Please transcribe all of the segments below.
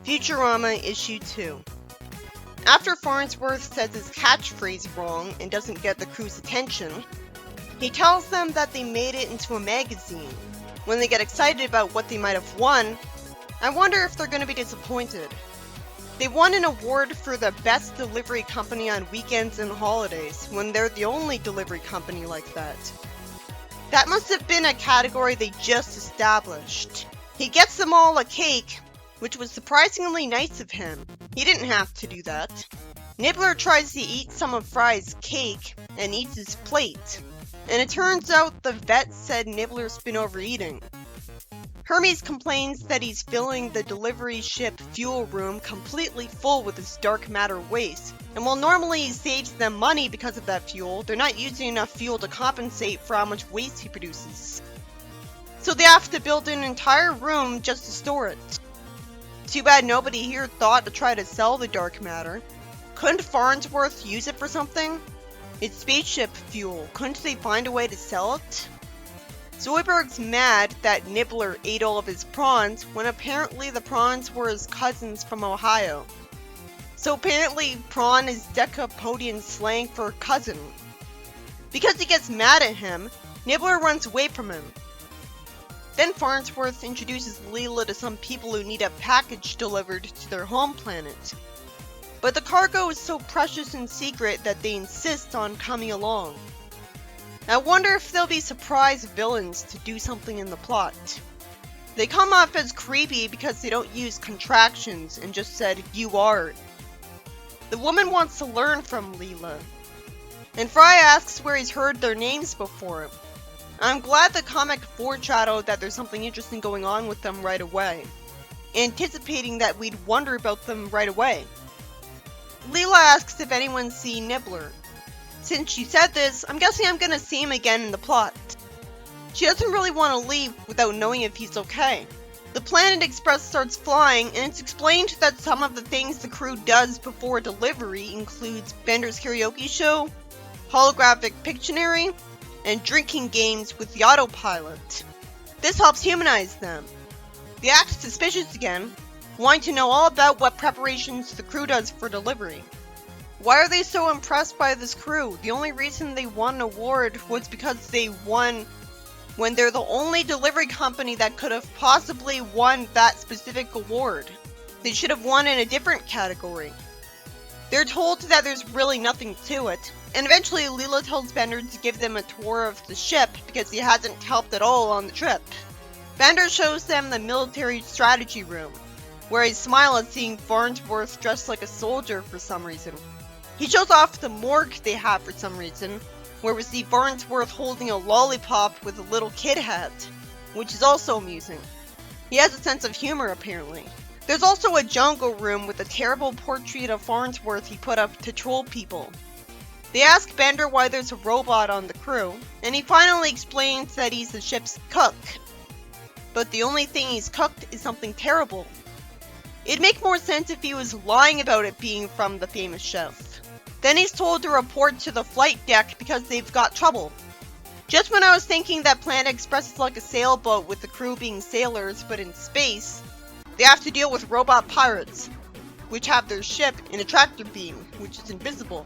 Futurama Issue 2. After Farnsworth says his catchphrase wrong and doesn't get the crew's attention, he tells them that they made it into a magazine. When they get excited about what they might have won, I wonder if they're going to be disappointed. They won an award for the best delivery company on weekends and holidays, when they're the only delivery company like that. That must have been a category they just established. He gets them all a cake, which was surprisingly nice of him. He didn't have to do that. Nibbler tries to eat some of Fry's cake and eats his plate, and it turns out the vet said Nibbler's been overeating. Hermes complains that he's filling the delivery ship fuel room completely full with his dark matter waste, and while normally he saves them money because of that fuel, they're not using enough fuel to compensate for how much waste he produces. So they have to build an entire room just to store it. Too bad nobody here thought to try to sell the dark matter. Couldn't Farnsworth use it for something? It's spaceship fuel. Couldn't they find a way to sell it? Zoidberg's mad that Nibbler ate all of his prawns when apparently the prawns were his cousins from Ohio. So apparently prawn is Decapodian slang for cousin. Because he gets mad at him, Nibbler runs away from him. Then Farnsworth introduces Leela to some people who need a package delivered to their home planet. But the cargo is so precious and secret that they insist on coming along. I wonder if they'll be surprise villains to do something in the plot. They come off as creepy because they don't use contractions and just said, "You are." The woman wants to learn from Leela. And Fry asks where he's heard their names before. I'm glad the comic foreshadowed that there's something interesting going on with them right away, anticipating that we'd wonder about them right away. Leela asks if anyone's seen Nibbler. Since she said this, I'm guessing I'm gonna see him again in the plot. She doesn't really want to leave without knowing if he's okay. The Planet Express starts flying, and it's explained that some of the things the crew does before delivery includes Bender's karaoke show, holographic Pictionary, and drinking games with the autopilot. This helps humanize them. They act suspicious again, wanting to know all about what preparations the crew does for delivery. Why are they so impressed by this crew? The only reason they won an award was because they won when they're the only delivery company that could have possibly won that specific award. They should have won in a different category. They're told that there's really nothing to it, and eventually Leela tells Bender to give them a tour of the ship because he hasn't helped at all on the trip. Bender shows them the military strategy room, where he smiles at seeing Farnsworth dressed like a soldier for some reason. He shows off the morgue they have for some reason, where we see Farnsworth holding a lollipop with a little kid hat, which is also amusing. He has a sense of humor apparently. There's also a jungle room with a terrible portrait of Farnsworth he put up to troll people. They ask Bender why there's a robot on the crew, and he finally explains that he's the ship's cook. But the only thing he's cooked is something terrible. It'd make more sense if he was lying about it being from the famous chef. Then he's told to report to the flight deck because they've got trouble. Just when I was thinking that Planet Express is like a sailboat with the crew being sailors but in space, they have to deal with robot pirates, which have their ship in a tractor beam, which is invisible.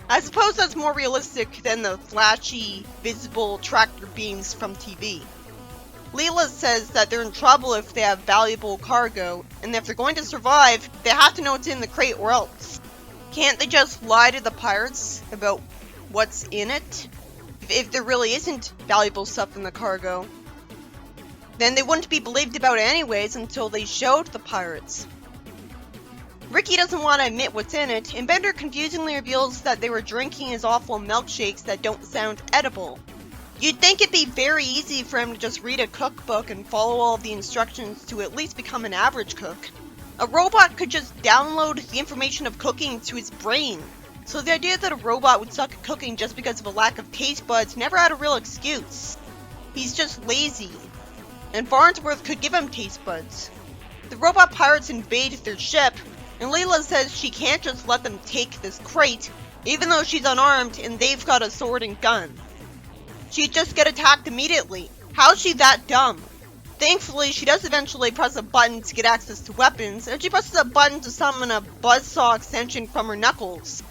I suppose that's more realistic than the flashy, visible tractor beams from TV. Leela says that they're in trouble if they have valuable cargo, and if they're going to survive, they have to know what's in the crate or else. Can't they just lie to the pirates about what's in it? If there really isn't valuable stuff in the cargo, then they wouldn't be believed about anyways until they showed the pirates. Ricky doesn't want to admit what's in it, and Bender confusingly reveals that they were drinking his awful milkshakes that don't sound edible. You'd think it'd be very easy for him to just read a cookbook and follow all of the instructions to at least become an average cook. A robot could just download the information of cooking to his brain. So the idea that a robot would suck at cooking just because of a lack of taste buds never had a real excuse. He's just lazy. And Farnsworth could give him taste buds. The robot pirates invade their ship, and Leela says she can't just let them take this crate, even though she's unarmed and they've got a sword and gun. She'd just get attacked immediately. How's she that dumb? Thankfully, she does eventually press a button to get access to weapons, and she presses a button to summon a buzzsaw extension from her knuckles.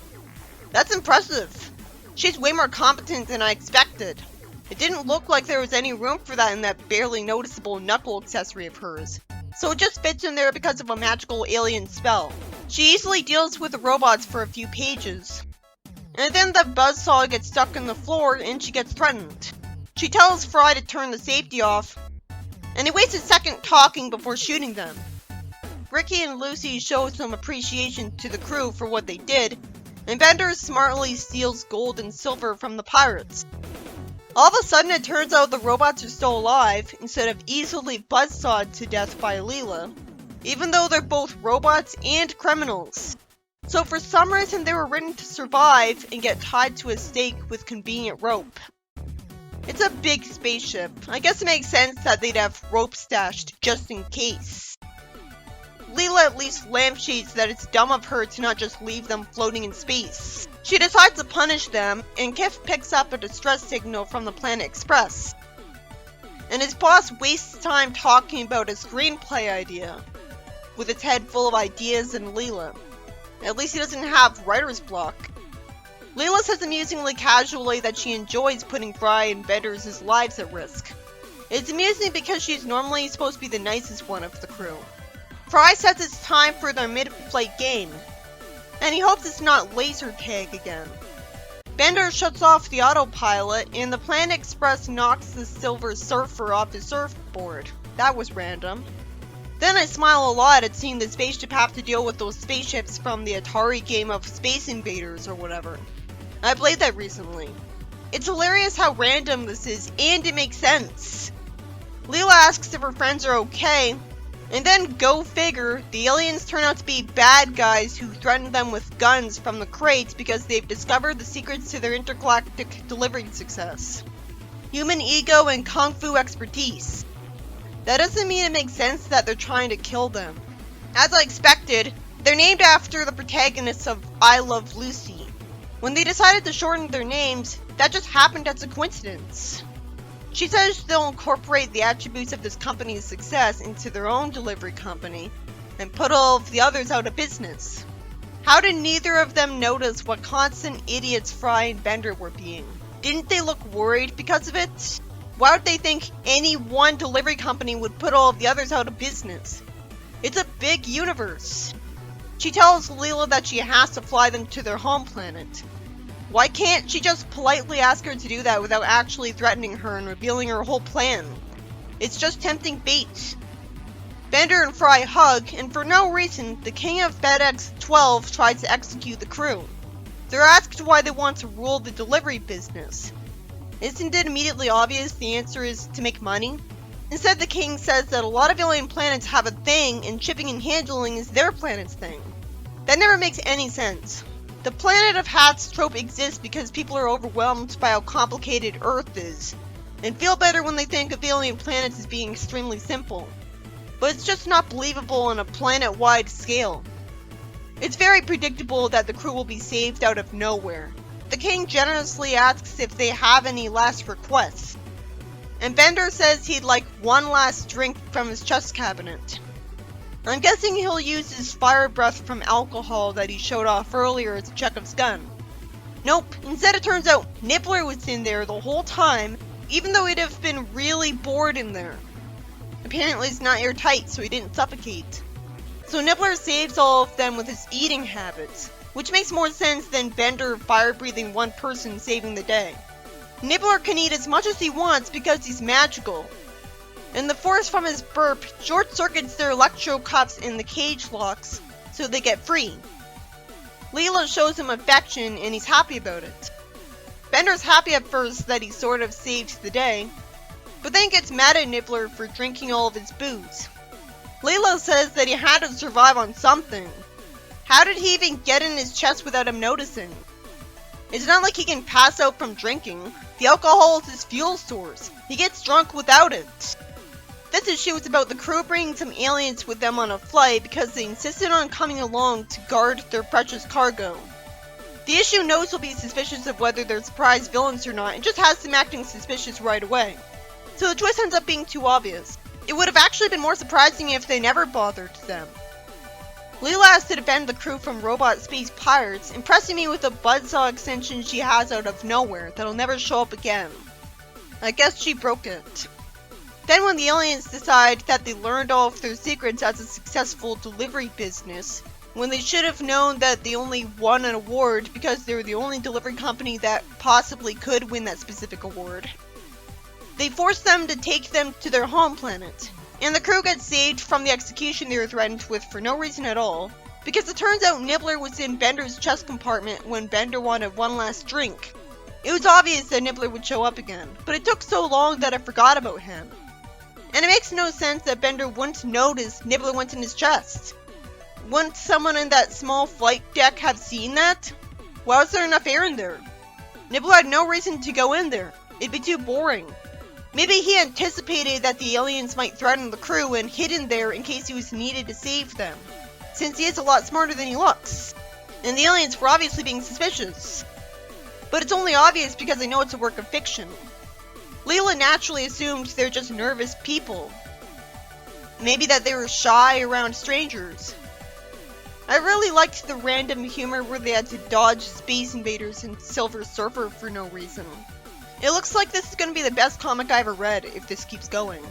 That's impressive. She's way more competent than I expected. It didn't look like there was any room for that in that barely noticeable knuckle accessory of hers, so it just fits in there because of a magical alien spell. She easily deals with the robots for a few pages. And then the buzzsaw gets stuck in the floor and she gets threatened. She tells Fry to turn the safety off, and he wastes a second talking before shooting them. Ricky and Lucy show some appreciation to the crew for what they did, and Bender smartly steals gold and silver from the pirates. All of a sudden it turns out the robots are still alive, instead of easily buzzsawed to death by Leela, even though they're both robots and criminals. So for some reason they were written to survive and get tied to a stake with convenient rope. It's a big spaceship. I guess it makes sense that they'd have rope stashed just in case. Leela at least lampshades that it's dumb of her to not just leave them floating in space. She decides to punish them, and Kif picks up a distress signal from the Planet Express. And his boss wastes time talking about a screenplay idea, with its head full of ideas and Leela. At least he doesn't have writer's block. Leela says amusingly casually that she enjoys putting Fry and Bender's lives at risk. It's amusing because she's normally supposed to be the nicest one of the crew. Fry says it's time for their mid-flight game, and he hopes it's not laser tag again. Bender shuts off the autopilot, and the Planet Express knocks the Silver Surfer off his surfboard. That was random. Then I smile a lot at seeing the spaceship have to deal with those spaceships from the Atari game of Space Invaders or whatever. I played that recently. It's hilarious how random this is, and it makes sense. Leela asks if her friends are okay, and then, go figure, the aliens turn out to be bad guys who threaten them with guns from the crates because they've discovered the secrets to their intergalactic delivery success. Human ego and kung fu expertise. That doesn't mean it makes sense that they're trying to kill them. As I expected, they're named after the protagonists of I Love Lucy. When they decided to shorten their names, that just happened as a coincidence. She says they'll incorporate the attributes of this company's success into their own delivery company, and put all of the others out of business. How did neither of them notice what constant idiots Fry and Bender were being? Didn't they look worried because of it? Why would they think any one delivery company would put all of the others out of business? It's a big universe. She tells Leela that she has to fly them to their home planet. Why can't she just politely ask her to do that without actually threatening her and revealing her whole plan? It's just tempting bait. Bender and Fry hug, and for no reason, the king of FedEx 12 tries to execute the crew. They're asked why they want to rule the delivery business. Isn't it immediately obvious the answer is to make money? Instead, the king says that a lot of alien planets have a thing, and shipping and handling is their planet's thing. That never makes any sense. The Planet of Hats trope exists because people are overwhelmed by how complicated Earth is, and feel better when they think of alien planets as being extremely simple. But it's just not believable on a planet-wide scale. It's very predictable that the crew will be saved out of nowhere. The king generously asks if they have any last requests, and Bender says he'd like one last drink from his chest cabinet. I'm guessing he'll use his fire breath from alcohol that he showed off earlier as Chekhov's gun. Nope, instead it turns out Nibbler was in there the whole time, even though he'd have been really bored in there. Apparently it's not airtight, so he didn't suffocate. So Nibbler saves all of them with his eating habits, which makes more sense than Bender fire-breathing one person saving the day. Nibbler can eat as much as he wants because he's magical, and the force from his burp short-circuits their electro cuffs in the cage locks, so they get free. Leela shows him affection, and he's happy about it. Bender's happy at first that he sort of saved the day, but then gets mad at Nibbler for drinking all of his booze. Leela says that he had to survive on something. How did he even get in his chest without him noticing? It's not like he can pass out from drinking. The alcohol is his fuel source. He gets drunk without it. This issue is about the crew bringing some aliens with them on a flight because they insisted on coming along to guard their precious cargo. The issue knows he'll be suspicious of whether they're surprise villains or not, and just has them acting suspicious right away. So the twist ends up being too obvious. It would have actually been more surprising if they never bothered them. Leela has to defend the crew from robot space pirates, impressing me with a buzzsaw extension she has out of nowhere that'll never show up again. I guess she broke it. Then when the aliens decide that they learned all of their secrets as a successful delivery business, when they should have known that they only won an award because they were the only delivery company that possibly could win that specific award, they force them to take them to their home planet, and the crew gets saved from the execution they were threatened with for no reason at all, because it turns out Nibbler was in Bender's chest compartment when Bender wanted one last drink. It was obvious that Nibbler would show up again, but it took so long that I forgot about him. And it makes no sense that Bender wouldn't notice Nibbler went in his chest. Wouldn't someone in that small flight deck have seen that? Why was there enough air in there? Nibbler had no reason to go in there. It'd be too boring. Maybe he anticipated that the aliens might threaten the crew and hid in there in case he was needed to save them, since he is a lot smarter than he looks. And the aliens were obviously being suspicious. But it's only obvious because I know it's a work of fiction. Leela naturally assumed they're just nervous people. Maybe that they were shy around strangers. I really liked the random humor where they had to dodge Space Invaders and Silver Surfer for no reason. It looks like this is going to be the best comic I ever read if this keeps going.